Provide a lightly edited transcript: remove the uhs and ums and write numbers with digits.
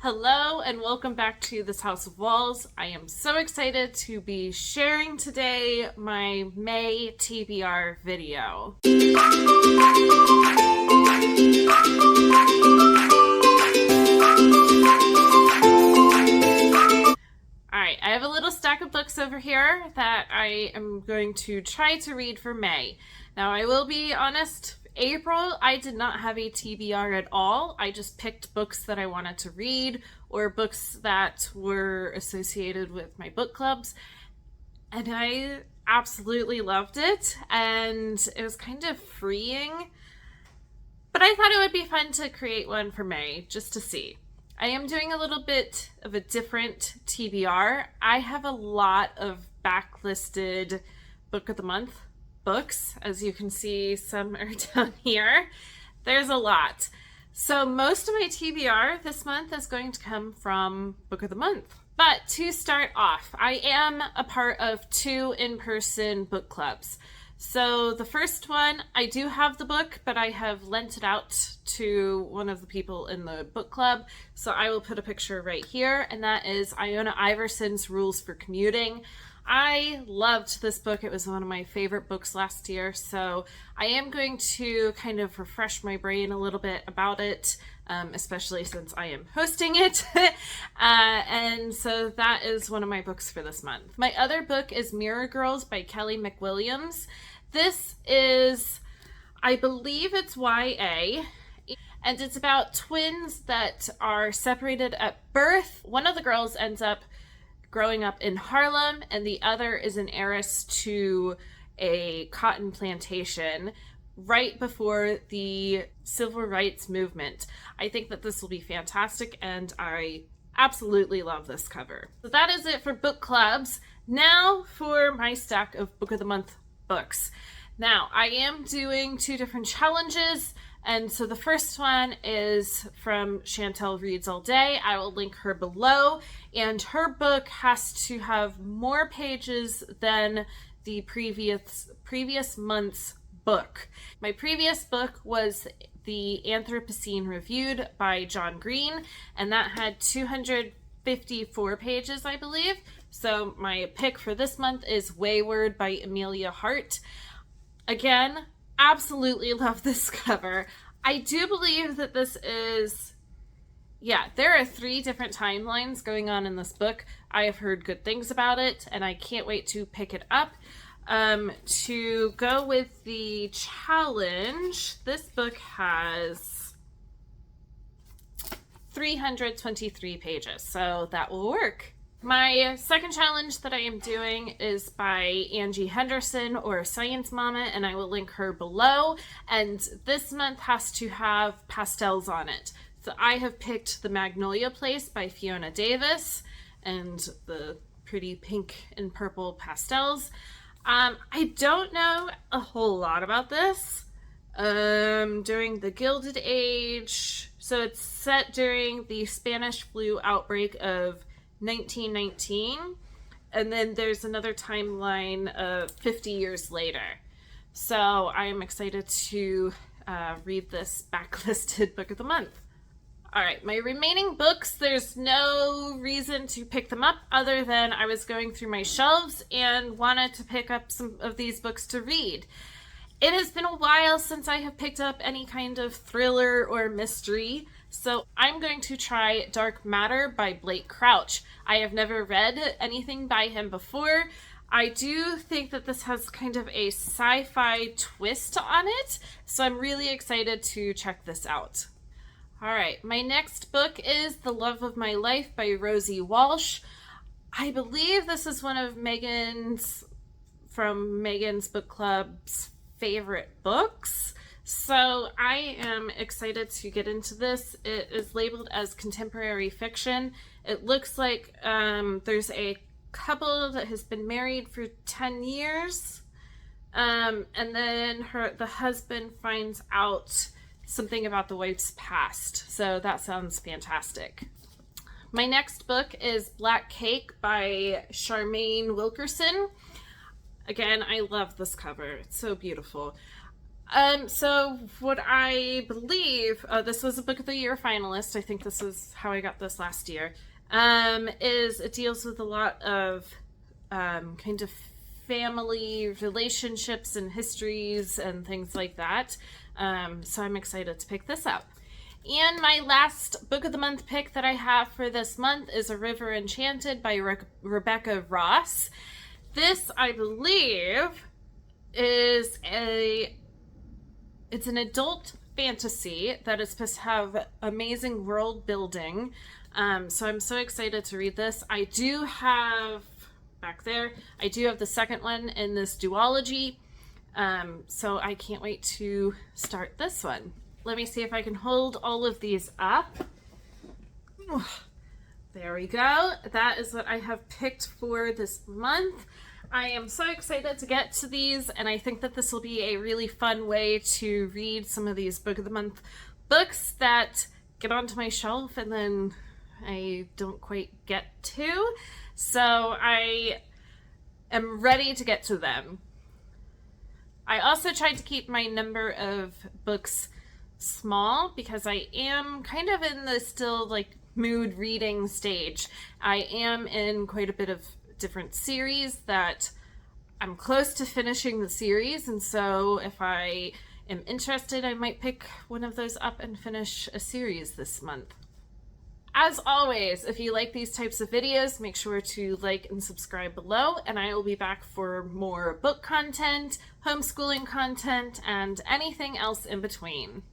Hello and welcome back to this House of Walls. I am so excited to be sharing today my May TBR video. Alright, I have a little stack of books over here that I am going to try to read for May. Now I will be honest, April, I did not have a TBR at all. I just picked books that I wanted to read or books that were associated with my book clubs. And I absolutely loved it. And it was kind of freeing. But I thought it would be fun to create one for May just to see. I am doing a little bit of a different TBR. I have a lot of backlisted Book of the Month books. As you can see, some are down here. There's a lot. So most of my TBR this month is going to come from Book of the Month. But to start off, I am a part of 2 in-person book clubs. So the first one, I do have the book, but I have lent it out to one of the people in the book club. So I will put a picture right here, and that is Iona Iverson's Rules for Commuting. I loved this book. It was one of my favorite books last year, so I am going to kind of refresh my brain a little bit about it, especially since I am hosting it. And so that is one of my books for this month. My other book is Mirror Girls by Kelly McWilliams. This is, I believe it's YA, and it's about twins that are separated at birth. One of the girls ends up growing up in Harlem, and the other is an heiress to a cotton plantation right before the civil rights movement. I think that this will be fantastic, and I absolutely love this cover. So that is it for book clubs. Now for my stack of Book of the Month books. Now, I am doing 2 different challenges. And so the first one is from Chantel Reads All Day. I will link her below. And her book has to have more pages than the previous month's book. My previous book was The Anthropocene Reviewed by John Green, and that had 254 pages, I believe. So my pick for this month is Wayward by Amelia Hart. Again, absolutely love this cover. I do believe that this is, there are 3 different timelines going on in this book. I have heard good things about it, and I can't wait to pick it up. To go with the challenge, this book has 323 pages, so that will work. My second challenge that I am doing is by Angie Henderson, or Science Mama, and I will link her below. And this month has to have pastels on it. So I have picked The Magnolia Place by Fiona Davis, and the pretty pink and purple pastels. I don't know a whole lot about this. During the Gilded Age, so it's set during the Spanish flu outbreak of 1919, and then there's another timeline of 50 years later. So I'm excited to read this backlisted Book of the Month. Alright, my remaining books, there's no reason to pick them up other than I was going through my shelves and wanted to pick up some of these books to read. It has been a while since I have picked up any kind of thriller or mystery, so I'm going to try Dark Matter by Blake Crouch. I have never read anything by him before. I do think that this has kind of a sci-fi twist on it, so I'm really excited to check this out. Alright, my next book is The Love of My Life by Rosie Walsh. I believe this is one of Megan's Book Club's favorite books, so I am excited to get into this. It is labeled as contemporary fiction. It looks like there's a couple that has been married for 10 years, and then the husband finds out something about the wife's past, so that sounds fantastic. My next book is Black Cake by Charmaine Wilkerson. Again, I love this cover. It's so beautiful. So what I believe, this was a Book of the Year finalist. I think this is how I got this last year. Is it deals with a lot of kind of family relationships and histories and things like that. So I'm excited to pick this up. And my last Book of the Month pick that I have for this month is A River Enchanted by Rebecca Ross. This, I believe, is it's an adult fantasy that is supposed to have amazing world building. So I'm so excited to read this. I do have, back there, I do have the second one in this duology. So I can't wait to start this one. Let me see if I can hold all of these up. There we go. That is what I have picked for this month. I am so excited to get to these, and I think that this will be a really fun way to read some of these Book of the Month books that get onto my shelf and then I don't quite get to. So I am ready to get to them. I also tried to keep my number of books small because I am kind of in the still like mood reading stage. I am in quite a bit of different series that I'm close to finishing the series, and so if I am interested, I might pick one of those up and finish a series this month. As always, if you like these types of videos, make sure to like and subscribe below, and I will be back for more book content, homeschooling content, and anything else in between.